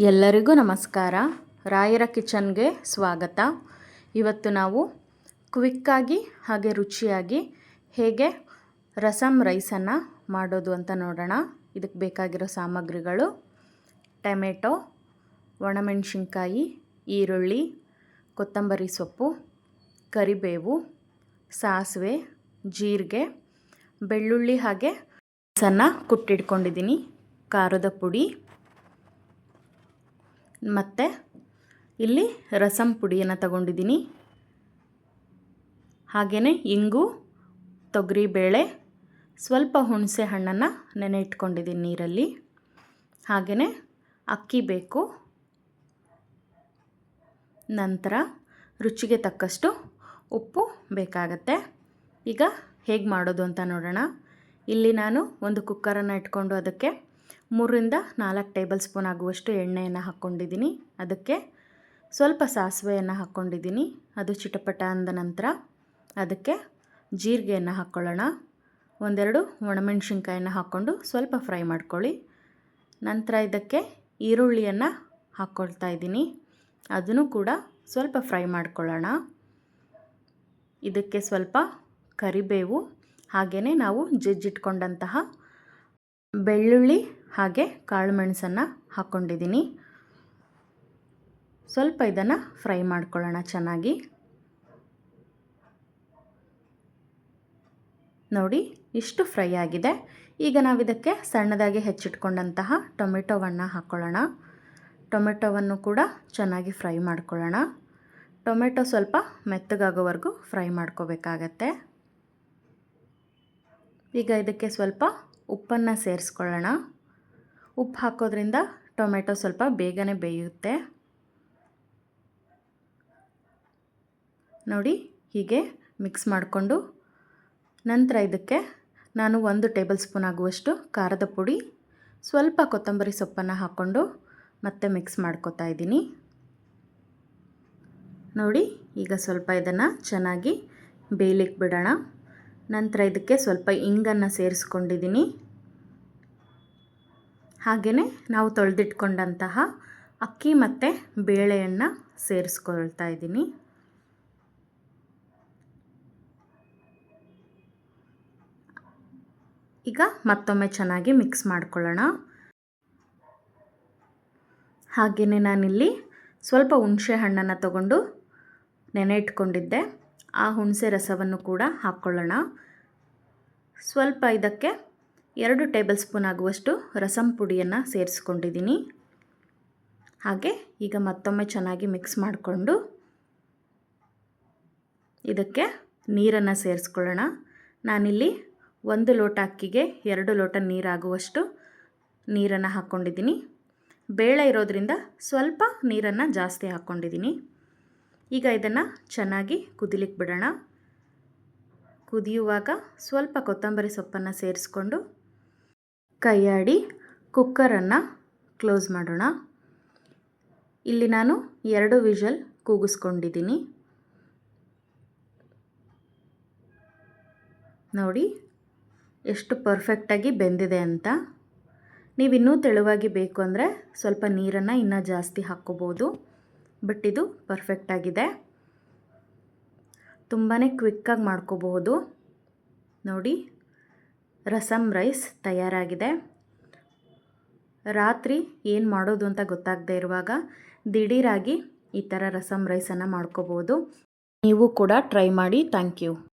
ಎಲ್ಲರಿಗೂ ನಮಸ್ಕಾರ. ರಾಯರ ಕಿಚನ್ಗೆ ಸ್ವಾಗತ. ಇವತ್ತು ನಾವು ಕ್ವಿಕ್ಕಾಗಿ ಹಾಗೆ ರುಚಿಯಾಗಿ ಹೇಗೆ ರಸಮ್ ರೈಸನ್ನು ಮಾಡೋದು ಅಂತ ನೋಡೋಣ. ಇದಕ್ಕೆ ಬೇಕಾಗಿರೋ ಸಾಮಗ್ರಿಗಳು: ಟೊಮೆಟೊ, ಒಣಮೆಣಸಿನ್ಕಾಯಿ, ಈರುಳ್ಳಿ, ಕೊತ್ತಂಬರಿ ಸೊಪ್ಪು, ಕರಿಬೇವು, ಸಾಸಿವೆ, ಜೀರಿಗೆ, ಬೆಳ್ಳುಳ್ಳಿ ಹಾಗೆ ಸಣ್ಣ ಕುಟ್ಟಿಟ್ಕೊಂಡಿದ್ದೀನಿ, ಖಾರದ ಪುಡಿ, ಮತ್ತು ಇಲ್ಲಿ ರಸಮ್ ಪುಡಿಯನ್ನು ತಗೊಂಡಿದ್ದೀನಿ, ಹಾಗೆಯೇ ಇಂಗು, ತೊಗರಿಬೇಳೆ, ಸ್ವಲ್ಪ ಹುಣಸೆ ಹಣ್ಣನ್ನು ನೆನೆ ಇಟ್ಕೊಂಡಿದ್ದೀನಿ ನೀರಲ್ಲಿ, ಹಾಗೆಯೇ ಅಕ್ಕಿ ಬೇಕು, ನಂತರ ರುಚಿಗೆ ತಕ್ಕಷ್ಟು ಉಪ್ಪು ಬೇಕಾಗತ್ತೆ. ಈಗ ಹೇಗೆ ಮಾಡೋದು ಅಂತ ನೋಡೋಣ. ಇಲ್ಲಿ ನಾನು ಒಂದು ಕುಕ್ಕರನ್ನು ಇಟ್ಕೊಂಡು ಅದಕ್ಕೆ 3-4 ಟೇಬಲ್ ಸ್ಪೂನ್ ಆಗುವಷ್ಟು ಎಣ್ಣೆಯನ್ನು ಹಾಕ್ಕೊಂಡಿದ್ದೀನಿ. ಅದಕ್ಕೆ ಸ್ವಲ್ಪ ಸಾಸಿವೆಯನ್ನು ಹಾಕ್ಕೊಂಡಿದ್ದೀನಿ. ಅದು ಚಿಟಪಟ ಅಂದ ನಂತರ ಅದಕ್ಕೆ ಜೀರಿಗೆಯನ್ನು ಹಾಕ್ಕೊಳ್ಳೋಣ. ಒಂದೆರಡು ಒಣಮೆಣಸಿನ್ಕಾಯನ್ನು ಹಾಕ್ಕೊಂಡು ಸ್ವಲ್ಪ ಫ್ರೈ ಮಾಡ್ಕೊಳ್ಳಿ. ನಂತರ ಇದಕ್ಕೆ ಈರುಳ್ಳಿಯನ್ನು ಹಾಕ್ಕೊಳ್ತಾ ಇದ್ದೀನಿ. ಅದನ್ನು ಕೂಡ ಸ್ವಲ್ಪ ಫ್ರೈ ಮಾಡ್ಕೊಳ್ಳೋಣ. ಇದಕ್ಕೆ ಸ್ವಲ್ಪ ಕರಿಬೇವು, ಹಾಗೆಯೇ ನಾವು ಜಜ್ಜಿಟ್ಕೊಂಡಂತಹ ಬೆಳ್ಳುಳ್ಳಿ ಹಾಗೆ ಕಾಳು ಮೆಣಸನ್ನು ಹಾಕ್ಕೊಂಡಿದ್ದೀನಿ. ಸ್ವಲ್ಪ ಇದನ್ನು ಫ್ರೈ ಮಾಡ್ಕೊಳ್ಳೋಣ ಚೆನ್ನಾಗಿ. ನೋಡಿ, ಇಷ್ಟು ಫ್ರೈ ಆಗಿದೆ. ಈಗ ನಾವು ಇದಕ್ಕೆ ಸಣ್ಣದಾಗಿ ಹೆಚ್ಚಿಟ್ಕೊಂಡಂತಹ ಟೊಮೆಟೊವನ್ನು ಹಾಕ್ಕೊಳ್ಳೋಣ. ಟೊಮೆಟೊವನ್ನು ಕೂಡ ಚೆನ್ನಾಗಿ ಫ್ರೈ ಮಾಡ್ಕೊಳ್ಳೋಣ. ಟೊಮೆಟೊ ಸ್ವಲ್ಪ ಮೆತ್ತಗಾಗೋವರೆಗೂ ಫ್ರೈ ಮಾಡ್ಕೋಬೇಕಾಗತ್ತೆ. ಈಗ ಇದಕ್ಕೆ ಸ್ವಲ್ಪ ಉಪ್ಪನ್ನು ಸೇರಿಸ್ಕೊಳ್ಳೋಣ. ಉಪ್ಪು ಹಾಕೋದ್ರಿಂದ ಟೊಮೆಟೊ ಸ್ವಲ್ಪ ಬೇಗನೆ ಬೇಯುತ್ತೆ. ನೋಡಿ, ಹೀಗೆ ಮಿಕ್ಸ್ ಮಾಡಿಕೊಂಡು ನಂತರ ಇದಕ್ಕೆ ನಾನು 1 ಟೇಬಲ್ ಸ್ಪೂನ್ ಆಗುವಷ್ಟು ಖಾರದ ಪುಡಿ, ಸ್ವಲ್ಪ ಕೊತ್ತಂಬರಿ ಸೊಪ್ಪನ್ನು ಹಾಕ್ಕೊಂಡು ಮತ್ತೆ ಮಿಕ್ಸ್ ಮಾಡ್ಕೊತಾ ಇದ್ದೀನಿ. ನೋಡಿ, ಈಗ ಸ್ವಲ್ಪ ಇದನ್ನು ಚೆನ್ನಾಗಿ ಬೇಯಲಿಕ್ಕೆ ಬಿಡೋಣ. ನಂತರ ಇದಕ್ಕೆ ಸ್ವಲ್ಪ ಇಂಗನ್ನು ಸೇರಿಸ್ಕೊಂಡಿದ್ದೀನಿ. ಹಾಗೆಯೇ ನಾವು ತೊಳೆದಿಟ್ಕೊಂಡಂತಹ ಅಕ್ಕಿ ಮತ್ತು ಬೇಳೆಯನ್ನು ಸೇರಿಸ್ಕೊಳ್ತಾ ಇದ್ದೀನಿ. ಈಗ ಮತ್ತೊಮ್ಮೆ ಚೆನ್ನಾಗಿ ಮಿಕ್ಸ್ ಮಾಡ್ಕೊಳ್ಳೋಣ. ಹಾಗೆಯೇ ನಾನಿಲ್ಲಿ ಸ್ವಲ್ಪ ಹುಣಸೆ ಹಣ್ಣನ್ನು ತಗೊಂಡು ನೆನೆ ಇಟ್ಕೊಂಡಿದ್ದೆ. ಆ ಹುಣಸೆ ರಸವನ್ನು ಕೂಡ ಹಾಕ್ಕೊಳ್ಳೋಣ. ಸ್ವಲ್ಪ ಇದಕ್ಕೆ 2 ಟೇಬಲ್ ಸ್ಪೂನ್ ಆಗುವಷ್ಟು ರಸಮ್ ಪುಡಿಯನ್ನು ಸೇರಿಸ್ಕೊಂಡಿದ್ದೀನಿ. ಹಾಗೆ ಈಗ ಮತ್ತೊಮ್ಮೆ ಚೆನ್ನಾಗಿ ಮಿಕ್ಸ್ ಮಾಡಿಕೊಂಡು ಇದಕ್ಕೆ ನೀರನ್ನು ಸೇರಿಸ್ಕೊಳ್ಳೋಣ. ನಾನಿಲ್ಲಿ 1 ಲೋಟ ಅಕ್ಕಿಗೆ 2 ಲೋಟ ನೀರಾಗುವಷ್ಟು ನೀರನ್ನು ಹಾಕ್ಕೊಂಡಿದ್ದೀನಿ. ಬೇಳೆ ಇರೋದ್ರಿಂದ ಸ್ವಲ್ಪ ನೀರನ್ನು ಜಾಸ್ತಿ ಹಾಕ್ಕೊಂಡಿದ್ದೀನಿ. ಈಗ ಇದನ್ನು ಚೆನ್ನಾಗಿ ಕುದಿಲಿಕ್ಕೆ ಬಿಡೋಣ. ಕುದಿಯುವಾಗ ಸ್ವಲ್ಪ ಕೊತ್ತಂಬರಿ ಸೊಪ್ಪನ್ನು ಸೇರಿಸ್ಕೊಂಡು ಕೈಯಾಡಿ ಕುಕ್ಕರನ್ನು ಕ್ಲೋಸ್ ಮಾಡೋಣ. ಇಲ್ಲಿ ನಾನು 2 ವಿಷಲ್ ಕೂಗಿಸ್ಕೊಂಡಿದ್ದೀನಿ. ನೋಡಿ ಎಷ್ಟು ಪರ್ಫೆಕ್ಟಾಗಿ ಬೆಂದಿದೆ ಅಂತ. ನೀವು ಇನ್ನೂ ತೆಳುವಾಗಿ ಬೇಕು ಅಂದರೆ ಸ್ವಲ್ಪ ನೀರನ್ನು ಇನ್ನೂ ಜಾಸ್ತಿ ಹಾಕ್ಕೋಬೋದು. ಬಟ್ ಇದು ಪರ್ಫೆಕ್ಟಾಗಿದೆ. ತುಂಬಾ ಕ್ವಿಕ್ಕಾಗಿ ಮಾಡ್ಕೋಬಹುದು. ನೋಡಿ, ರಸಮ್ ರೈಸ್ ತಯಾರಾಗಿದೆ. ರಾತ್ರಿ ಏನು ಮಾಡೋದು ಅಂತ ಗೊತ್ತಾಗದೇ ಇರುವಾಗ ದಿಢೀರಾಗಿ ಈ ಥರ ರಸಮ್ ರೈಸನ್ನು ಮಾಡ್ಕೋಬೋದು. ನೀವು ಕೂಡ ಟ್ರೈ ಮಾಡಿ. Thank you.